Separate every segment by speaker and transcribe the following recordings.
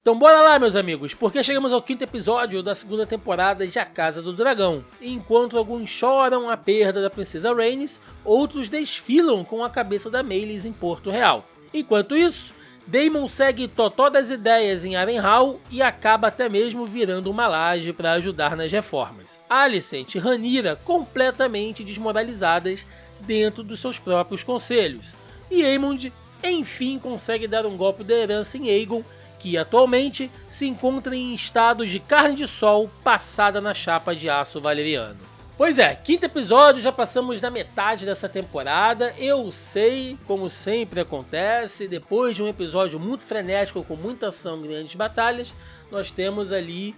Speaker 1: Então bora lá, meus amigos, porque chegamos ao 5º episódio da 2ª temporada de A Casa do Dragão. E enquanto alguns choram a perda da princesa Rhaenys, outros desfilam com a cabeça da Meleys em Porto Real. Enquanto isso, Daemon segue totó das ideias em Harrenhal e acaba até mesmo virando uma laje para ajudar nas reformas. Alicent e Rhaenyra completamente desmoralizadas dentro dos seus próprios conselhos. E Aemond, enfim, consegue dar um golpe de herança em Aegon, que atualmente se encontra em estado de carne de sol passada na chapa de aço valeriano. Pois é, 5º episódio, já passamos da metade dessa temporada. Eu sei, como sempre acontece, depois de um episódio muito frenético, com muita ação e grandes batalhas, nós temos ali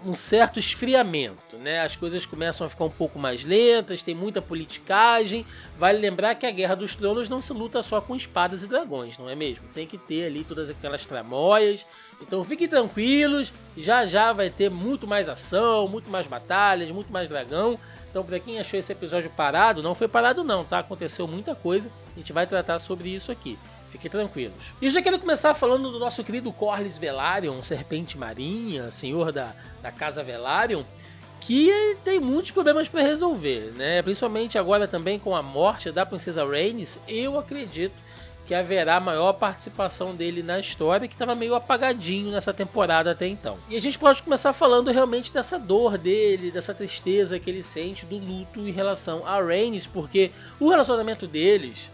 Speaker 1: um certo esfriamento, né? As coisas começam a ficar um pouco mais lentas, tem muita politicagem. Vale lembrar que a Guerra dos Tronos não se luta só com espadas e dragões, não é mesmo? Tem que ter ali todas aquelas tramóias. Então fiquem tranquilos, já já vai ter muito mais ação, muito mais batalhas, muito mais dragão. Então pra quem achou esse episódio parado, não foi parado não, tá? Aconteceu muita coisa, a gente vai tratar sobre isso aqui. Fiquem tranquilos. E eu já quero começar falando do nosso querido Corlys Velaryon, serpente marinha, senhor da Casa Velaryon, que tem muitos problemas para resolver, né? Principalmente agora também com a morte da princesa Rhaenys, eu acredito que haverá maior participação dele na história, que estava meio apagadinho nessa temporada até então. E a gente pode começar falando realmente dessa dor dele, dessa tristeza que ele sente, do luto em relação a Rhaenys, porque o relacionamento deles,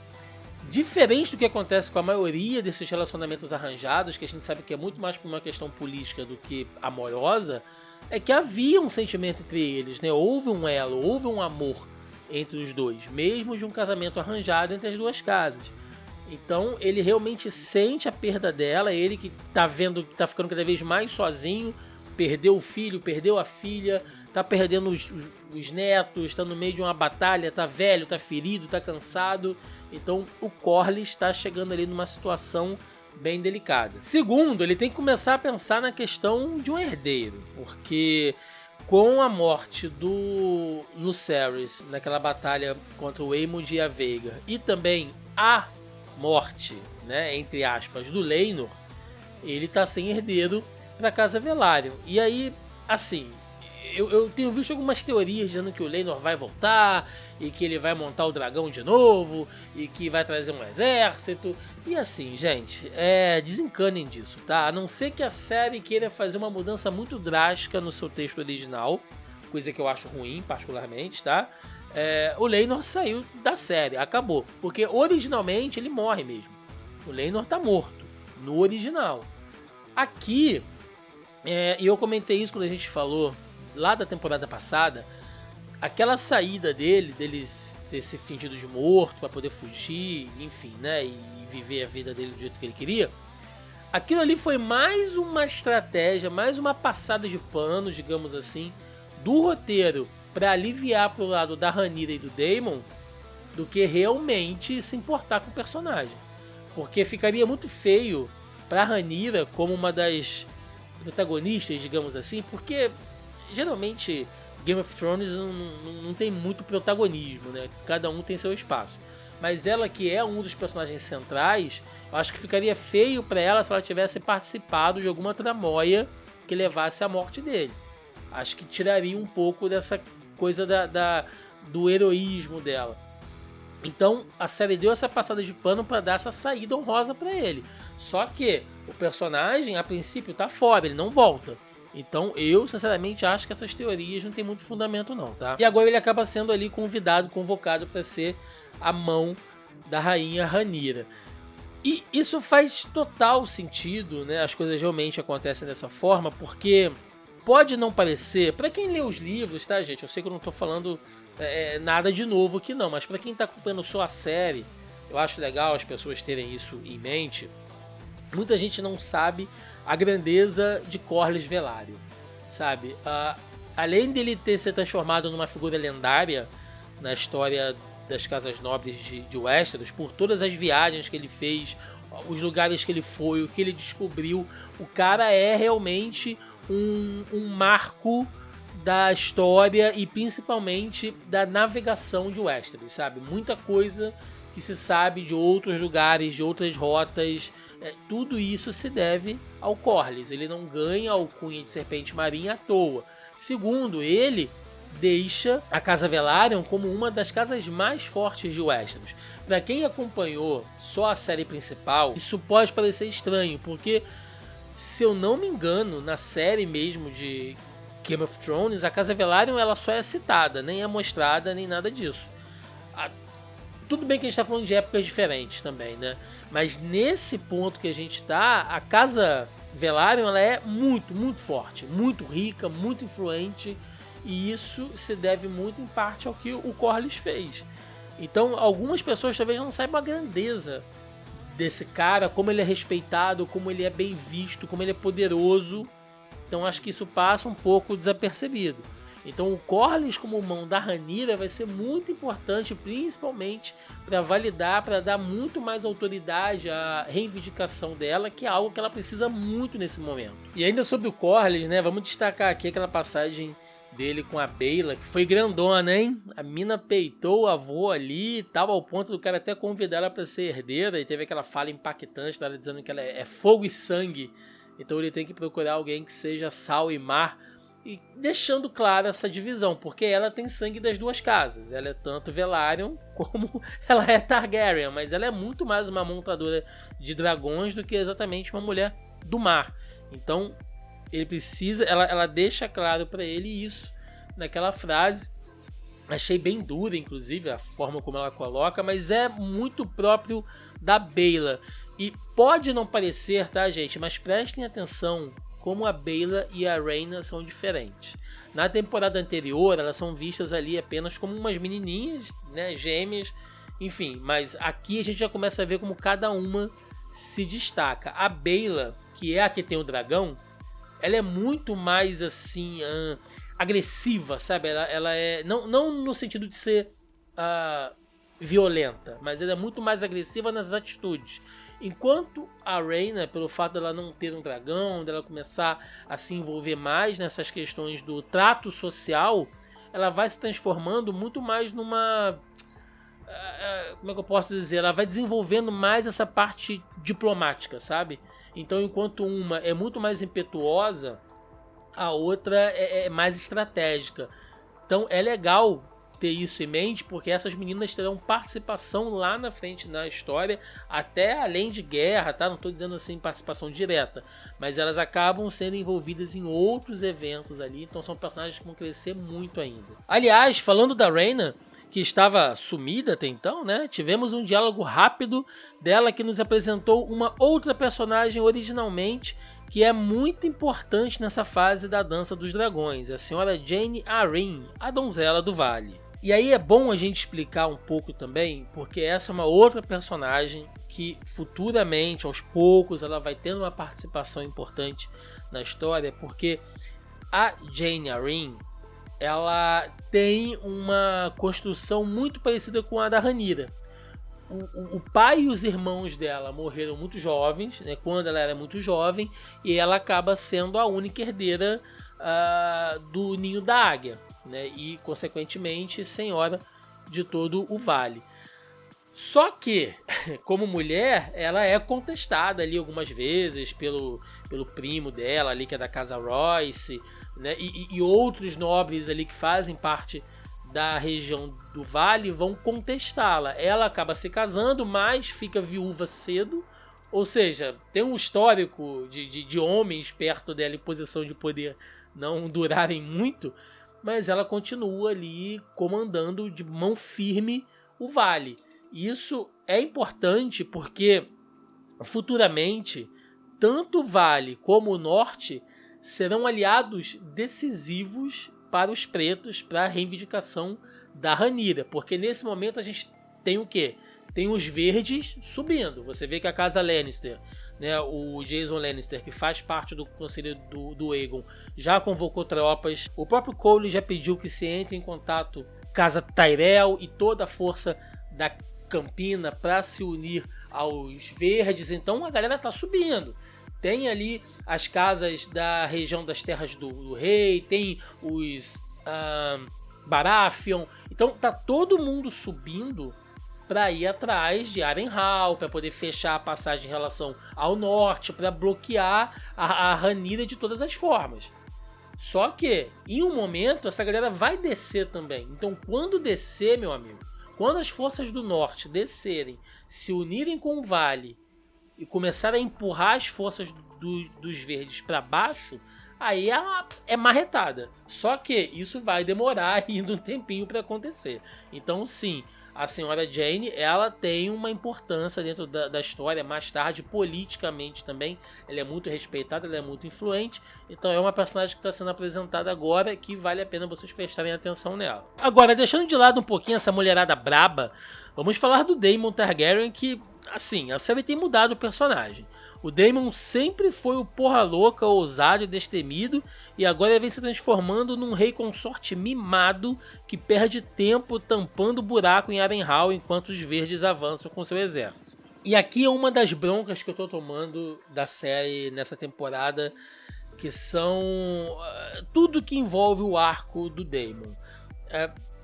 Speaker 1: diferente do que acontece com a maioria desses relacionamentos arranjados, que a gente sabe que é muito mais por uma questão política do que amorosa, é que havia um sentimento entre eles, né? Houve um elo, houve um amor entre os dois, mesmo de um casamento arranjado entre as duas casas. Então ele realmente sente a perda dela, ele que tá vendo que tá ficando cada vez mais sozinho, perdeu o filho, perdeu a filha, tá perdendo os netos, tá no meio de uma batalha, tá velho, tá ferido, tá cansado. Então o Corlys está chegando ali numa situação bem delicada. Segundo, ele tem que começar a pensar na questão de um herdeiro, porque com a morte do Lucerys naquela batalha contra o Aemond e a Veigar, e também a morte, né, entre aspas, do Laenor, ele tá sem herdeiro para Casa Velaryon. E aí, assim, eu tenho visto algumas teorias dizendo que o Laenor vai voltar e que ele vai montar o dragão de novo e que vai trazer um exército. E assim, gente, desencanem disso, tá? A não ser que a série queira fazer uma mudança muito drástica no seu texto original, coisa que eu acho ruim, particularmente, tá? O Laenor saiu da série, acabou. Porque originalmente ele morre mesmo. O Laenor tá morto, no original. Aqui, e eu comentei isso quando a gente falou lá da temporada passada, aquela saída dele ter se fingido de morto para poder fugir, enfim, né, e viver a vida dele do jeito que ele queria, aquilo ali foi mais uma estratégia, mais uma passada de pano, digamos assim, do roteiro para aliviar pro lado da Rhaenyra e do Daemon, do que realmente se importar com o personagem. Porque ficaria muito feio pra Rhaenyra como uma das protagonistas, digamos assim, porque geralmente Game of Thrones não tem muito protagonismo, né? Cada um tem seu espaço. Mas ela, que é um dos personagens centrais, eu acho que ficaria feio pra ela se ela tivesse participado de alguma tramóia que levasse à morte dele. Acho que tiraria um pouco dessa coisa do heroísmo dela. Então a série deu essa passada de pano para dar essa saída honrosa para ele. Só que o personagem, a princípio, tá fora, ele não volta. Então eu, sinceramente, acho que essas teorias não tem muito fundamento não, tá? E agora ele acaba sendo ali convocado para ser a mão da rainha Rhaenyra. E isso faz total sentido, né? As coisas realmente acontecem dessa forma, porque pode não parecer, para quem lê os livros, tá, gente? Eu sei que eu não tô falando nada de novo aqui não, mas para quem tá acompanhando só a série, eu acho legal as pessoas terem isso em mente. Muita gente não sabe a grandeza de Corlys Velaryon, sabe? Além dele ter se transformado numa figura lendária na história das casas nobres de Westeros, por todas as viagens que ele fez, os lugares que ele foi, o que ele descobriu, o cara é realmente um marco da história e principalmente da navegação de Westeros, sabe? Muita coisa que se sabe de outros lugares, de outras rotas, Tudo isso se deve ao Corlys. Ele não ganha a alcunha de Serpente Marinha à toa. Segundo, ele deixa a Casa Velaryon como uma das casas mais fortes de Westeros. Para quem acompanhou só a série principal, isso pode parecer estranho, porque, se eu não me engano, na série mesmo de Game of Thrones, a Casa Velaryon ela só é citada, nem é mostrada, nem nada disso. Tudo bem que a gente está falando de épocas diferentes também, né? Mas nesse ponto que a gente está, a Casa Velaryon ela é muito, muito forte, muito rica, muito influente, e isso se deve muito em parte ao que o Corlys fez. Então, algumas pessoas talvez não saibam a grandeza desse cara, como ele é respeitado, como ele é bem visto, como ele é poderoso. Então, acho que isso passa um pouco desapercebido. Então, o Corlys como mão da Rhaenyra vai ser muito importante, principalmente para validar, para dar muito mais autoridade à reivindicação dela, que é algo que ela precisa muito nesse momento. E ainda sobre o Corlys, né, vamos destacar aqui aquela passagem dele com a Baela, que foi grandona, hein? A mina peitou o avô ali e tal, ao ponto do cara até convidar ela para ser herdeira, e teve aquela fala impactante dela dizendo que ela é fogo e sangue, então ele tem que procurar alguém que seja sal e mar, e deixando clara essa divisão, porque ela tem sangue das duas casas, ela é tanto Velaryon como ela é Targaryen, mas ela é muito mais uma montadora de dragões do que exatamente uma mulher do mar. Então ele precisa, ela deixa claro para ele isso naquela frase. Achei bem dura, inclusive, a forma como ela coloca, mas é muito próprio da Baela. E pode não parecer, tá, gente? Mas prestem atenção como a Baela e a Rhaena são diferentes. Na temporada anterior, elas são vistas ali apenas como umas menininhas, né, gêmeas, enfim. Mas aqui a gente já começa a ver como cada uma se destaca. A Baela, que é a que tem o dragão, ela é muito mais assim agressiva, sabe? Ela é não no sentido de ser violenta, mas ela é muito mais agressiva nas atitudes. Enquanto a Rhaena, pelo fato dela não ter um dragão, dela começar a se envolver mais nessas questões do trato social, ela vai se transformando muito mais numa... como é que eu posso dizer? Ela vai desenvolvendo mais essa parte diplomática, sabe? Então, enquanto uma é muito mais impetuosa, a outra é mais estratégica. Então, é legal ter isso em mente, porque essas meninas terão participação lá na frente na história, até além de guerra, tá? Não estou dizendo assim participação direta, mas elas acabam sendo envolvidas em outros eventos ali, então são personagens que vão crescer muito ainda. Aliás, falando da Rhaena, que estava sumida até então, né? Tivemos um diálogo rápido dela que nos apresentou uma outra personagem originalmente, que é muito importante nessa fase da Dança dos Dragões, a senhora Jaime Arryn, a donzela do Vale. E aí é bom a gente explicar um pouco também, porque essa é uma outra personagem que futuramente, aos poucos, ela vai tendo uma participação importante na história, porque a Jaime Arryn, ela tem uma construção muito parecida com a da Rhaenyra. O pai e os irmãos dela morreram muito jovens, né, quando ela era muito jovem, e ela acaba sendo a única herdeira do Ninho da Águia, né, e consequentemente senhora de todo o vale. Só que, como mulher, ela é contestada ali algumas vezes pelo primo dela ali, que é da casa Royce, né, e outros nobres ali que fazem parte da região do vale vão contestá-la. Ela acaba se casando, mas fica viúva cedo, ou seja, tem um histórico de homens perto dela em posição de poder não durarem muito, mas ela continua ali comandando de mão firme o vale. Isso é importante porque futuramente tanto o vale como o norte serão aliados decisivos para os pretos, para a reivindicação da Rhaenyra, porque nesse momento a gente tem o quê? Tem os verdes subindo. Você vê que a casa Lannister, né, o Jason Lannister, que faz parte do conselho do Aegon, já convocou tropas. O próprio Cole já pediu que se entre em contato casa Tyrell e toda a força da Campina para se unir aos verdes. Então a galera tá subindo. Tem ali as casas da região das terras do rei, tem os Baratheon. Então tá todo mundo subindo para ir atrás de Harrenhal, para poder fechar a passagem em relação ao norte, para bloquear a Rhaenyra de todas as formas. Só que, em um momento, essa galera vai descer também. Então, quando descer, meu amigo, quando as forças do norte descerem, se unirem com o Vale e começarem a empurrar as forças dos verdes para baixo, aí é marretada. Só que isso vai demorar ainda um tempinho para acontecer. Então, sim, a senhora Jane, ela tem uma importância dentro da história, mais tarde, politicamente também. Ela é muito respeitada, ela é muito influente. Então é uma personagem que está sendo apresentada agora que vale a pena vocês prestarem atenção nela. Agora, deixando de lado um pouquinho essa mulherada braba, vamos falar do Daemon Targaryen, que, assim, a série tem mudado o personagem. O Daemon sempre foi o porra louca, ousado e destemido, e agora ele vem se transformando num rei consorte mimado que perde tempo tampando o buraco em Harrenhal enquanto os verdes avançam com seu exército. E aqui é uma das broncas que eu tô tomando da série nessa temporada, que são tudo que envolve o arco do Daemon.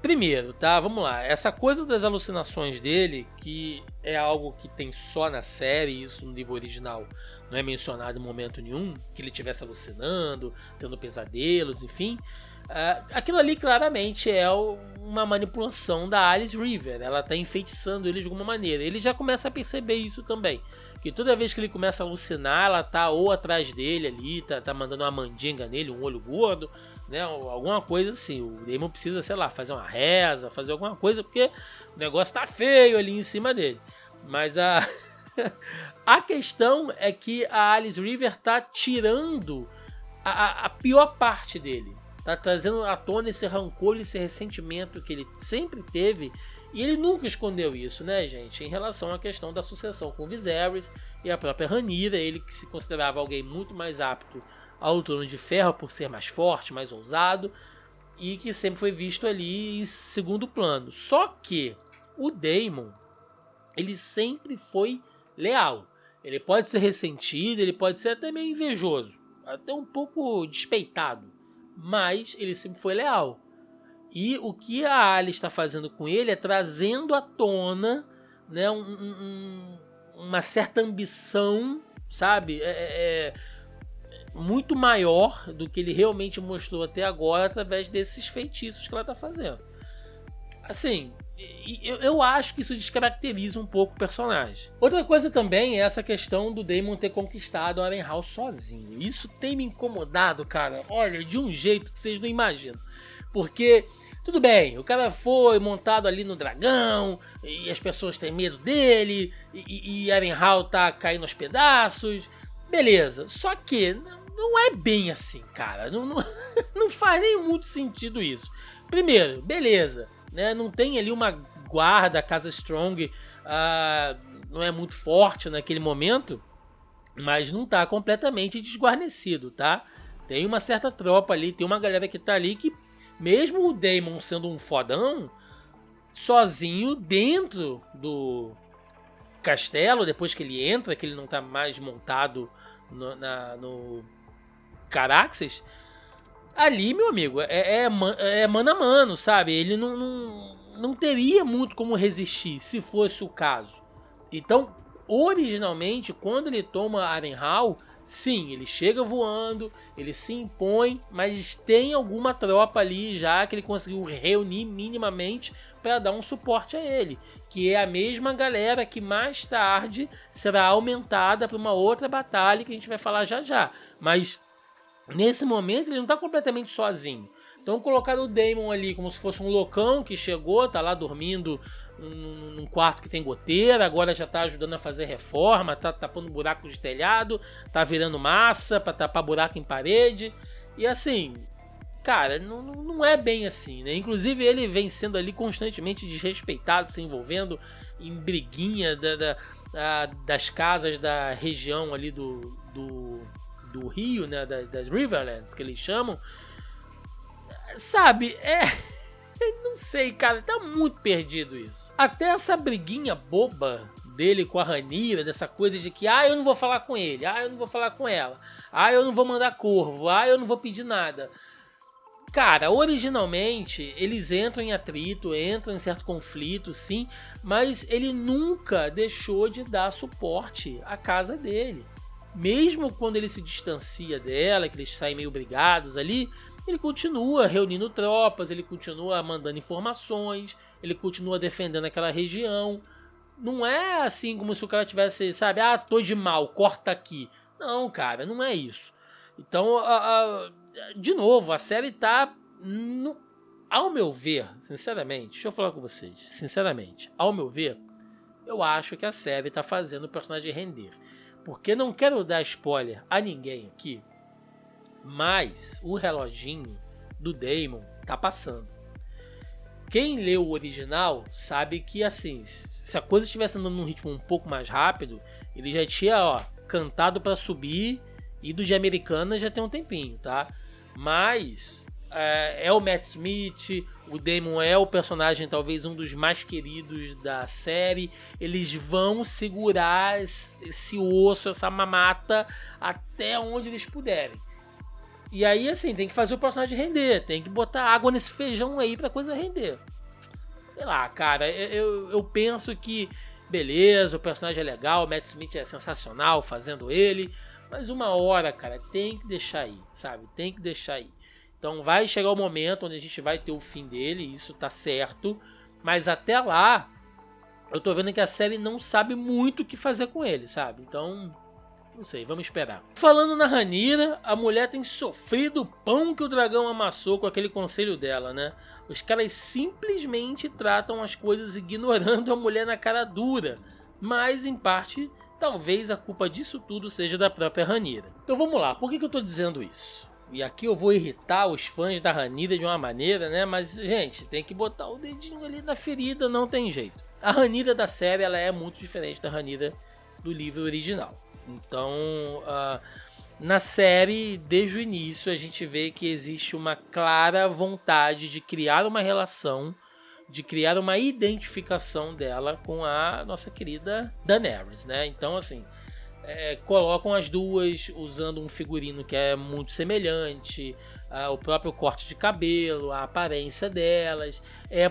Speaker 1: Primeiro, tá? Vamos lá. Essa coisa das alucinações dele, que é algo que tem só na série, isso no livro original não é mencionado em momento nenhum, que ele estivesse alucinando, tendo pesadelos, enfim. Aquilo ali claramente é uma manipulação da Alice River. Ela está enfeitiçando ele de alguma maneira. Ele já começa a perceber isso também. Que toda vez que ele começa a alucinar, ela tá ou atrás dele ali, tá mandando uma mandinga nele, um olho gordo, né, alguma coisa assim. O Daemon precisa, sei lá, fazer uma reza, fazer alguma coisa, porque o negócio tá feio ali em cima dele. Mas a questão é que a Alice River tá tirando a pior parte dele. Tá trazendo à tona esse rancor, esse ressentimento que ele sempre teve. E ele nunca escondeu isso, né, gente? Em relação à questão da sucessão com Viserys e a própria Rhaenyra, ele que se considerava alguém muito mais apto ao Trono de Ferro por ser mais forte, mais ousado, e que sempre foi visto ali em segundo plano. Só que o Daemon, ele sempre foi leal. Ele pode ser ressentido, ele pode ser até meio invejoso, até um pouco despeitado, mas ele sempre foi leal. E o que a Alice está fazendo com ele é trazendo à tona, né, uma certa ambição, sabe? Muito maior do que ele realmente mostrou até agora através desses feitiços que ela está fazendo. Assim, eu acho que isso descaracteriza um pouco o personagem. Outra coisa também é essa questão do Daemon ter conquistado a Harrenhal sozinho. Isso tem me incomodado, cara. Olha, de um jeito que vocês não imaginam. Porque, tudo bem, o cara foi montado ali no dragão, e as pessoas têm medo dele, e Harrenhal tá caindo aos pedaços, beleza. Só que não é bem assim, cara, não faz nem muito sentido isso. Primeiro, beleza, né? Não tem ali uma guarda, a Casa Strong não é muito forte naquele momento, mas não tá completamente desguarnecido, tá? Tem uma certa tropa ali, tem uma galera que tá ali que, mesmo o Daemon sendo um fodão, sozinho dentro do castelo, depois que ele entra, que ele não tá mais montado no Caraxes, ali, meu amigo, é mano a mano, sabe? Ele não teria muito como resistir, se fosse o caso. Então, originalmente, quando ele toma Harrenhal, sim, ele chega voando, ele se impõe, mas tem alguma tropa ali já que ele conseguiu reunir minimamente para dar um suporte a ele, que é a mesma galera que mais tarde será aumentada para uma outra batalha que a gente vai falar já já. Mas nesse momento ele não está completamente sozinho. Então colocaram o Daemon ali como se fosse um loucão que chegou, tá lá dormindo num quarto que tem goteira, agora já tá ajudando a fazer reforma, tá tapando buraco de telhado, tá virando massa pra tapar buraco em parede. E assim, cara, não é bem assim, né? Inclusive ele vem sendo ali constantemente desrespeitado, se envolvendo em briguinha das casas da região ali do rio, né? Das Riverlands, que eles chamam. Sabe, não sei, cara, tá muito perdido isso. Até essa briguinha boba dele com a Rhaenyra, dessa coisa de que, eu não vou falar com ele, eu não vou falar com ela, eu não vou mandar corvo, eu não vou pedir nada. Cara, originalmente eles entram em atrito, entram em certo conflito, sim, mas ele nunca deixou de dar suporte à casa dele. Mesmo quando ele se distancia dela, que eles saem meio brigados ali, ele continua reunindo tropas, ele continua mandando informações, ele continua defendendo aquela região. Não é assim como se o cara tivesse, sabe, tô de mal, corta aqui. Não, cara, não é isso. Então, de novo, a série tá, ao meu ver, sinceramente, deixa eu falar com vocês, sinceramente, ao meu ver, eu acho que a série tá fazendo o personagem render. Porque não quero dar spoiler a ninguém aqui, mas o reloginho do Daemon tá passando. Quem leu o original sabe que, assim, se a coisa estivesse andando num ritmo um pouco mais rápido, ele já tinha, cantado para subir, ido de Americana já tem um tempinho, tá? Mas é o Matt Smith, o Daemon é o personagem talvez um dos mais queridos da série. Eles vão segurar esse osso, essa mamata até onde eles puderem. E aí, assim, tem que fazer o personagem render, tem que botar água nesse feijão aí pra coisa render. Sei lá, cara, eu penso que, beleza, o personagem é legal, o Matt Smith é sensacional fazendo ele, mas uma hora, cara, tem que deixar aí, sabe? Tem que deixar aí. Então vai chegar o momento onde a gente vai ter o fim dele, isso tá certo, mas até lá, eu tô vendo que a série não sabe muito o que fazer com ele, sabe? Então, não sei, vamos esperar. Falando na Rhaenyra, a mulher tem sofrido o pão que o dragão amassou com aquele conselho dela, né? Os caras simplesmente tratam as coisas ignorando a mulher na cara dura, mas em parte, talvez a culpa disso tudo seja da própria Rhaenyra. Então vamos lá, por que eu tô dizendo isso? E aqui eu vou irritar os fãs da Rhaenyra de uma maneira, né? Mas, gente, tem que botar o dedinho ali na ferida, não tem jeito. A Rhaenyra da série, ela é muito diferente da Rhaenyra do livro original. Então, na série, desde o início, a gente vê que existe uma clara vontade de criar uma relação, de criar uma identificação dela com a nossa querida Daenerys, né? Então, assim, colocam as duas usando um figurino que é muito semelhante, o próprio corte de cabelo, a aparência delas,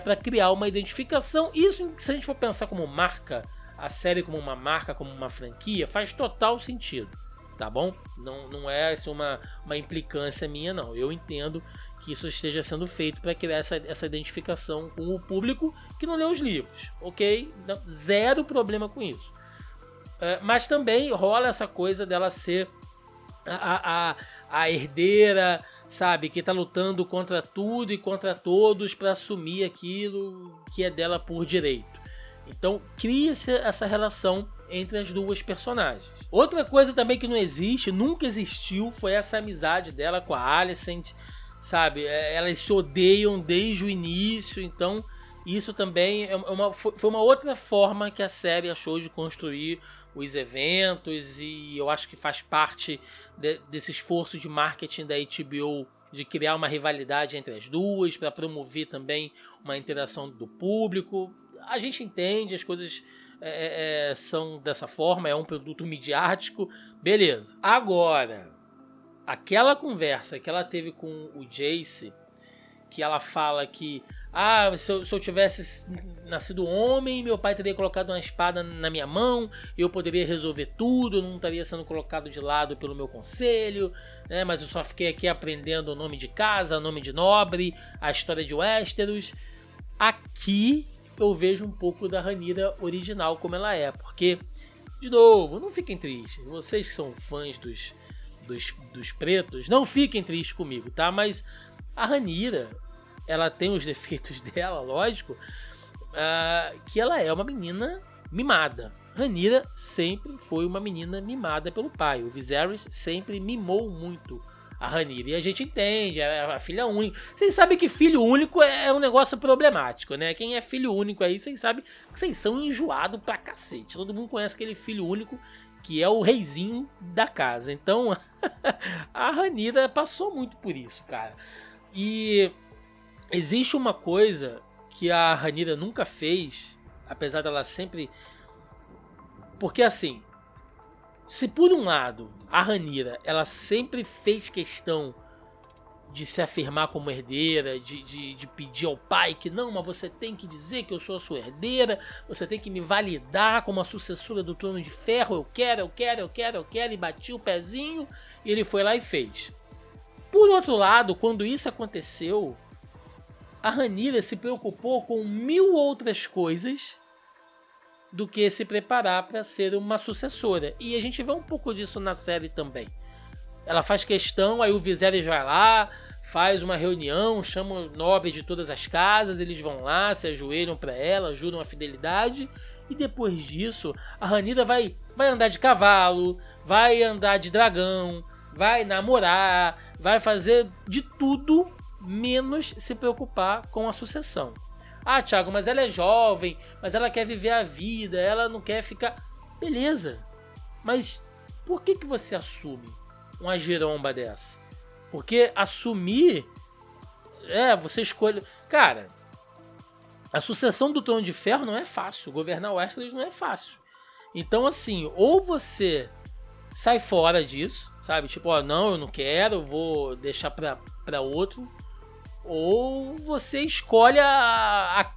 Speaker 1: para criar uma identificação. Isso, se a gente for pensar como marca, a série como uma marca, como uma franquia, faz total sentido, tá bom? Não é isso uma implicância minha, não. Eu entendo que isso esteja sendo feito para criar essa identificação com o público que não lê os livros, ok? Zero problema com isso. Mas também rola essa coisa dela ser a herdeira, sabe? Que tá lutando contra tudo e contra todos para assumir aquilo que é dela por direito. Então cria-se essa relação entre as duas personagens. Outra coisa também que não existe, nunca existiu, foi essa amizade dela com a Alicent, sabe? Elas se odeiam desde o início, então isso também foi uma outra forma que a série achou de construir os eventos, e eu acho que faz parte desse esforço de marketing da HBO de criar uma rivalidade entre as duas, para promover também uma interação do público. A gente entende, as coisas são dessa forma, é um produto midiático, beleza. Agora, aquela conversa que ela teve com o Jace, que ela fala que se eu tivesse nascido homem, meu pai teria colocado uma espada na minha mão, eu poderia resolver tudo, eu não estaria sendo colocado de lado pelo meu conselho, né? Mas eu só fiquei aqui aprendendo o nome de casa, o nome de nobre, a história de Westeros. Aqui eu vejo um pouco da Rhaenyra original como ela é, porque, de novo, não fiquem tristes, vocês que são fãs dos pretos, não fiquem tristes comigo, tá? Mas a Rhaenyra, ela tem os defeitos dela, lógico, que ela é uma menina mimada. Rhaenyra sempre foi uma menina mimada pelo pai. O Viserys sempre mimou muito a Rhaenyra. E a gente entende, é a filha única. Vocês sabem que filho único é um negócio problemático, né? Quem é filho único aí, vocês sabem que vocês são enjoados pra cacete. Todo mundo conhece aquele filho único que é o reizinho da casa. Então, a Rhaenyra passou muito por isso, cara. E existe uma coisa que a Rhaenyra nunca fez, apesar dela sempre... Porque assim, se por um lado a Rhaenyra ela sempre fez questão de se afirmar como herdeira, de pedir ao pai que não, mas você tem que dizer que eu sou a sua herdeira, você tem que me validar como a sucessora do Trono de Ferro, eu quero, e bati o pezinho, e ele foi lá e fez. Por outro lado, quando isso aconteceu, a Rhaenyra se preocupou com 1000 outras coisas do que se preparar para ser uma sucessora. E a gente vê um pouco disso na série também. Ela faz questão, aí o Viserys vai lá, faz uma reunião, chama o nobre de todas as casas, eles vão lá, se ajoelham para ela, juram a fidelidade, e depois disso, a Rhaenyra vai andar de cavalo, vai andar de dragão, vai namorar, vai fazer de tudo, menos se preocupar com a sucessão. Ah, Thiago, mas ela é jovem, mas ela quer viver a vida, ela não quer ficar... Beleza, mas por que você assume uma giromba dessa? Porque assumir... você escolhe... Cara, a sucessão do Trono de Ferro não é fácil, governar Westeros não é fácil. Então, assim, ou você sai fora disso, sabe? Tipo, ó, não, eu não quero, eu vou deixar pra outro... Ou você escolhe a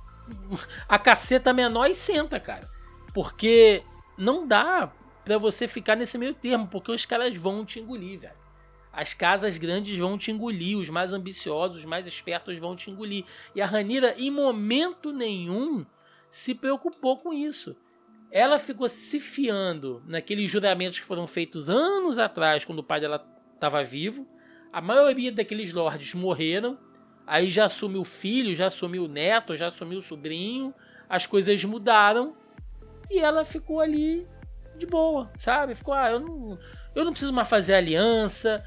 Speaker 1: caceta menor e senta, cara. Porque não dá pra você ficar nesse meio termo, porque os caras vão te engolir, velho. As casas grandes vão te engolir, os mais ambiciosos, os mais espertos vão te engolir. E a Rhaenyra, em momento nenhum, se preocupou com isso. Ela ficou se fiando naqueles juramentos que foram feitos anos atrás, quando o pai dela estava vivo. A maioria daqueles lords morreram. Aí já assumiu o filho, já assumiu o neto, já assumiu o sobrinho. As coisas mudaram. E ela ficou ali de boa, sabe? Ficou, eu não preciso mais fazer aliança.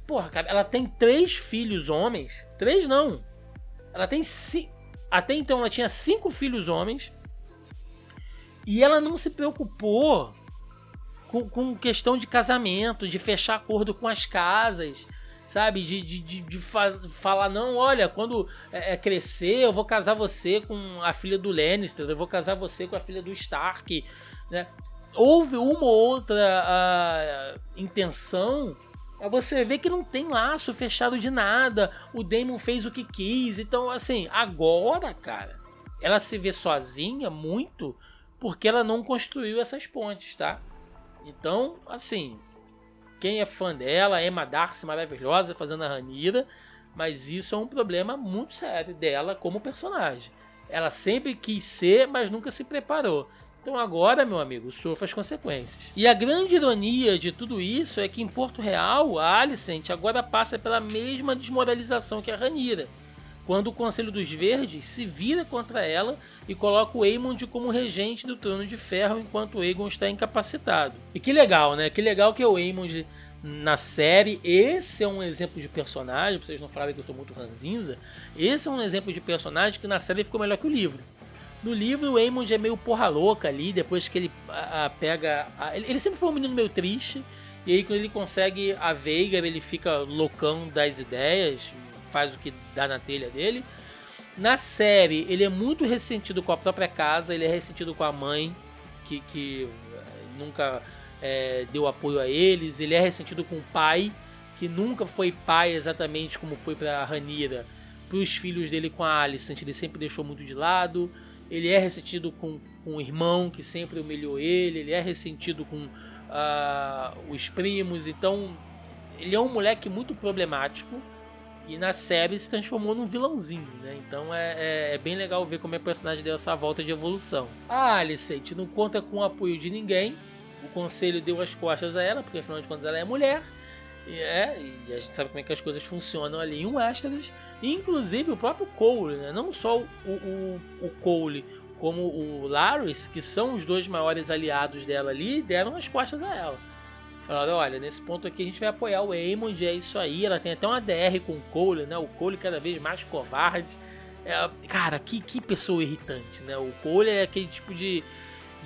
Speaker 1: Porra, cara, ela tem 3 filhos homens. 3 não. Ela tem 5. Até então ela tinha 5 filhos homens. E ela não se preocupou com questão de casamento, de fechar acordo com as casas. Sabe, de falar, não, olha, quando crescer eu vou casar você com a filha do Lannister, eu vou casar você com a filha do Stark, né? Houve uma ou outra intenção, você vê que não tem laço fechado de nada, o Daemon fez o que quis, então assim, agora, cara, ela se vê sozinha muito porque ela não construiu essas pontes, tá? Então, assim... Quem é fã dela, Emma Darcy maravilhosa fazendo a Rhaenyra, mas isso é um problema muito sério dela como personagem. Ela sempre quis ser, mas nunca se preparou. Então agora, meu amigo, sofra as consequências. E a grande ironia de tudo isso é que em Porto Real, a Alicent agora passa pela mesma desmoralização que a Rhaenyra, quando o Conselho dos Verdes se vira contra ela e coloca o Aemond como regente do Trono de Ferro enquanto o Aegon está incapacitado. E que legal, né? Que legal que é o Aemond na série. Esse é um exemplo de personagem, pra vocês não falarem que eu estou muito ranzinza, esse é um exemplo de personagem que na série ficou melhor que o livro. No livro o Aemond é meio porra louca ali, depois que ele pega... Ele sempre foi um menino meio triste, e aí quando ele consegue a Veigar, ele fica loucão das ideias, faz o que dá na telha dele. Na série, ele é muito ressentido com a própria casa, ele é ressentido com a mãe, que nunca deu apoio a eles, ele é ressentido com o pai, que nunca foi pai exatamente como foi para a Rhaenyra, para os filhos dele com a Alicent, ele sempre deixou muito de lado. Ele é ressentido com o irmão, que sempre humilhou ele é ressentido com os primos, então ele é um moleque muito problemático. E na série se transformou num vilãozinho, né? Então é bem legal ver como a personagem deu essa volta de evolução. A Alicent não conta com o apoio de ninguém. O conselho deu as costas a ela, porque afinal de contas ela é mulher. E a gente sabe como é que as coisas funcionam ali em Westeros. Inclusive o próprio Cole, né? Não só o Cole, como o Larys, que são os 2 maiores aliados dela ali, deram as costas a ela. Falaram, olha, nesse ponto aqui a gente vai apoiar o Aemond, é isso aí. Ela tem até uma DR com o Cole, né? O Cole cada vez mais covarde. Cara, que pessoa irritante, né? O Cole é aquele tipo de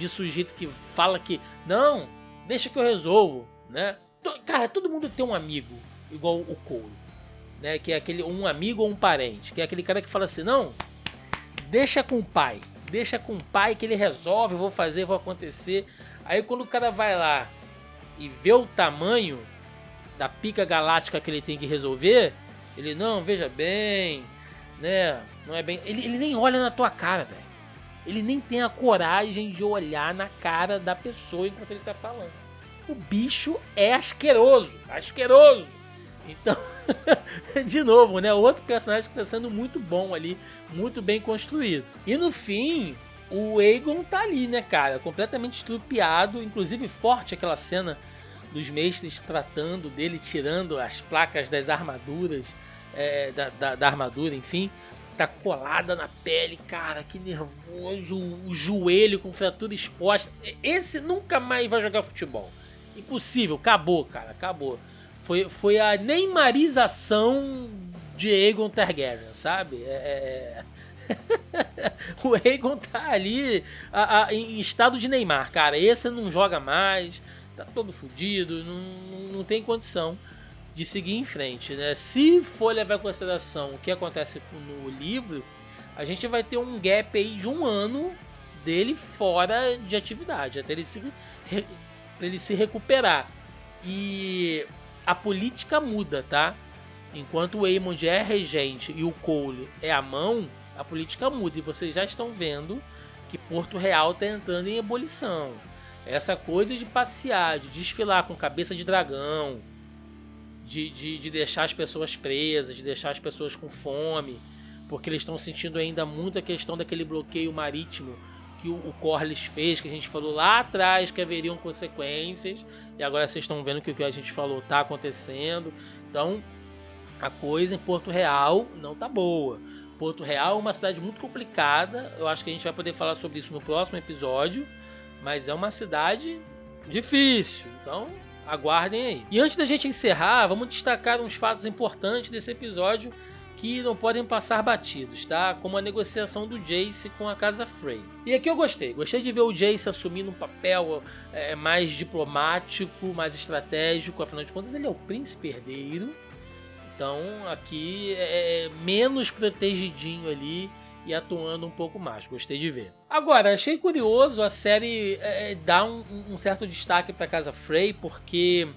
Speaker 1: sujeito que fala que, não, deixa que eu resolvo, né? Cara, todo mundo tem um amigo igual o Cole, né? Que é um amigo ou um parente, que é aquele cara que fala assim, não, deixa com o pai que ele resolve, vou fazer, vou acontecer. Aí quando o cara vai lá e vê o tamanho da pica galáctica que ele tem que resolver, ele, não, veja bem, né, não é bem... Ele nem olha na tua cara, velho. Ele nem tem a coragem de olhar na cara da pessoa enquanto ele tá falando. O bicho é asqueroso. Então, de novo, né? Outro personagem que tá sendo muito bom ali, muito bem construído. E no fim, o Aegon tá ali, né, cara? Completamente estrupiado, inclusive forte aquela cena dos mestres tratando dele, tirando as placas das armaduras, da armadura, enfim. Tá colada na pele, cara, que nervoso, o joelho com fratura exposta. Esse nunca mais vai jogar futebol. Impossível, acabou, cara, acabou. Foi a neymarização de Aegon Targaryen, sabe? O Aegon tá ali em estado de Neymar, cara. Esse não joga mais, tá todo fodido, não tem condição de seguir em frente, né? Se for levar em consideração o que acontece no livro, a gente vai ter um gap aí de 1 ano dele fora de atividade, até ele se recuperar. E a política muda, tá? Enquanto o Aemond é regente e o Cole é a mão, a política muda. E vocês já estão vendo que Porto Real tá entrando em ebulição. Essa coisa de passear, de desfilar com cabeça de dragão, de deixar as pessoas presas, de deixar as pessoas com fome, porque eles estão sentindo ainda muito a questão daquele bloqueio marítimo que o Corlys fez, que a gente falou lá atrás que haveriam consequências, e agora vocês estão vendo que o que a gente falou está acontecendo. Então, a coisa em Porto Real não tá boa. Porto Real é uma cidade muito complicada, eu acho que a gente vai poder falar sobre isso no próximo episódio, mas é uma cidade difícil, então aguardem aí. E antes da gente encerrar, vamos destacar uns fatos importantes desse episódio que não podem passar batidos, tá? Como a negociação do Jace com a Casa Frey. E aqui eu gostei de ver o Jace assumindo um papel mais diplomático, mais estratégico, afinal de contas ele é o príncipe herdeiro, então aqui é menos protegidinho ali e atuando um pouco mais, gostei de ver. Agora, achei curioso a série dar um certo destaque para a Casa Frey, porque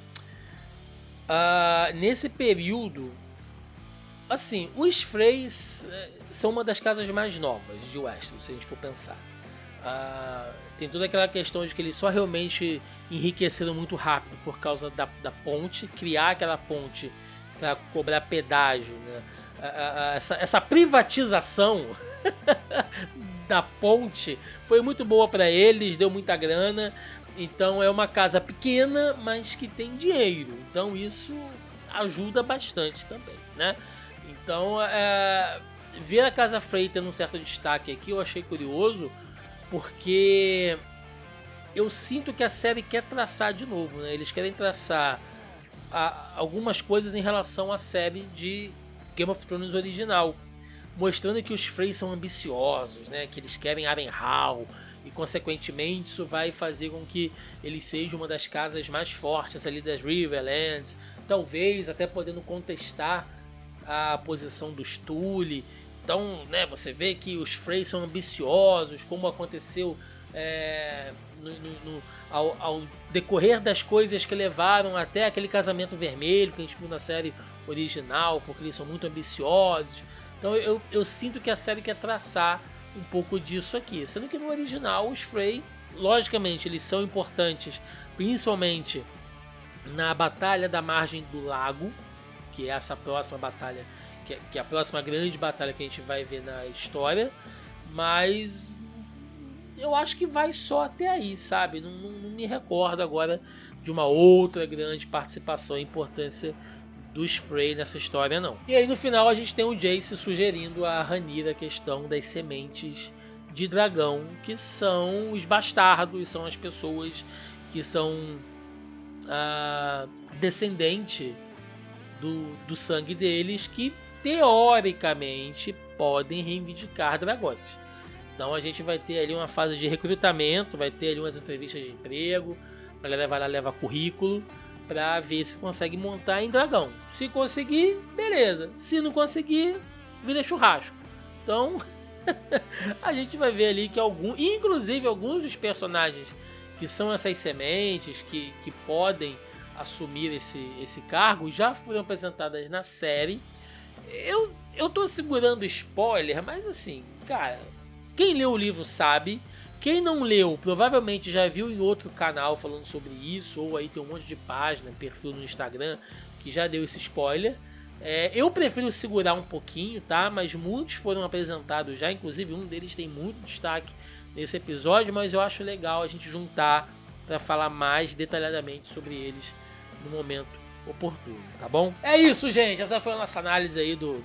Speaker 1: nesse período, assim, os Freys são uma das casas mais novas de Westeros, se a gente for pensar. Tem toda aquela questão de que eles só realmente enriqueceram muito rápido por causa da ponte, criar aquela ponte para cobrar pedágio, né? Essa privatização da ponte foi muito boa para eles, deu muita grana. Então é uma casa pequena, mas que tem dinheiro. Então isso ajuda bastante também, né? Então ver a Casa Frey tendo um certo destaque aqui eu achei curioso, porque eu sinto que a série quer traçar de novo, né? Eles querem traçar algumas coisas em relação à série de Game of Thrones original, mostrando que os Frey são ambiciosos, né? Que eles querem Harrenhal, e consequentemente isso vai fazer com que eles sejam uma das casas mais fortes ali das Riverlands, talvez até podendo contestar a posição dos Tully. Então, né, você vê que os Frey são ambiciosos, como aconteceu ao decorrer das coisas que levaram até aquele casamento vermelho que a gente viu na série original, porque eles são muito ambiciosos. Então eu sinto que a série quer traçar um pouco disso aqui, sendo que no original os Frey, logicamente, eles são importantes, principalmente na Batalha da Margem do Lago, que é essa próxima batalha, que é a próxima grande batalha que a gente vai ver na história, mas eu acho que vai só até aí, sabe? Não me recordo agora de uma outra grande participação e importância dos Frey nessa história, não. E aí no final a gente tem o Jace sugerindo a Rhaenyra a questão das sementes de dragão, que são os bastardos, são as pessoas que são descendente do sangue deles, que teoricamente podem reivindicar dragões. Então a gente vai ter ali uma fase de recrutamento, vai ter ali umas entrevistas de emprego, a galera vai lá levar currículo para ver se consegue montar em dragão. Se conseguir, beleza. Se não conseguir, vira churrasco. Então a gente vai ver ali que inclusive alguns dos personagens que são essas sementes que podem assumir esse cargo já foram apresentadas na série. Eu tô segurando spoiler, mas assim, cara, quem leu o livro sabe. Quem não leu, provavelmente já viu em outro canal falando sobre isso, ou aí tem um monte de página, perfil no Instagram que já deu esse spoiler. Eu prefiro segurar um pouquinho, tá? Mas muitos foram apresentados já, inclusive um deles tem muito destaque nesse episódio, mas eu acho legal a gente juntar para falar mais detalhadamente sobre eles no momento oportuno, tá bom? É isso, gente, essa foi a nossa análise aí do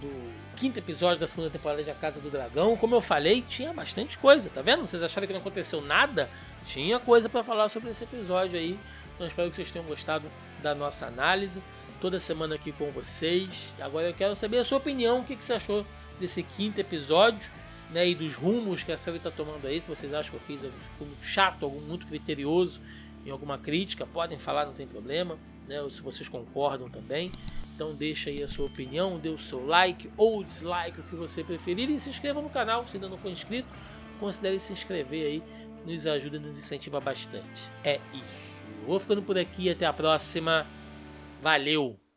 Speaker 1: quinto episódio da segunda temporada de A Casa do Dragão. Como eu falei, tinha bastante coisa, tá vendo? Vocês acharam que não aconteceu nada? Tinha coisa para falar sobre esse episódio aí, então espero que vocês tenham gostado da nossa análise. Toda semana aqui com vocês. Agora eu quero saber a sua opinião, o que você achou desse quinto episódio, né, e dos rumos que a série está tomando aí. Se vocês acham que eu fiz algo muito chato, algo muito criterioso em alguma crítica, podem falar, não tem problema, né, ou se vocês concordam também. Então deixa aí a sua opinião, dê o seu like ou dislike, o que você preferir, e se inscreva no canal se ainda não for inscrito. Considere se inscrever aí, nos ajuda e nos incentiva bastante. É isso. Vou ficando por aqui, até a próxima. Valeu!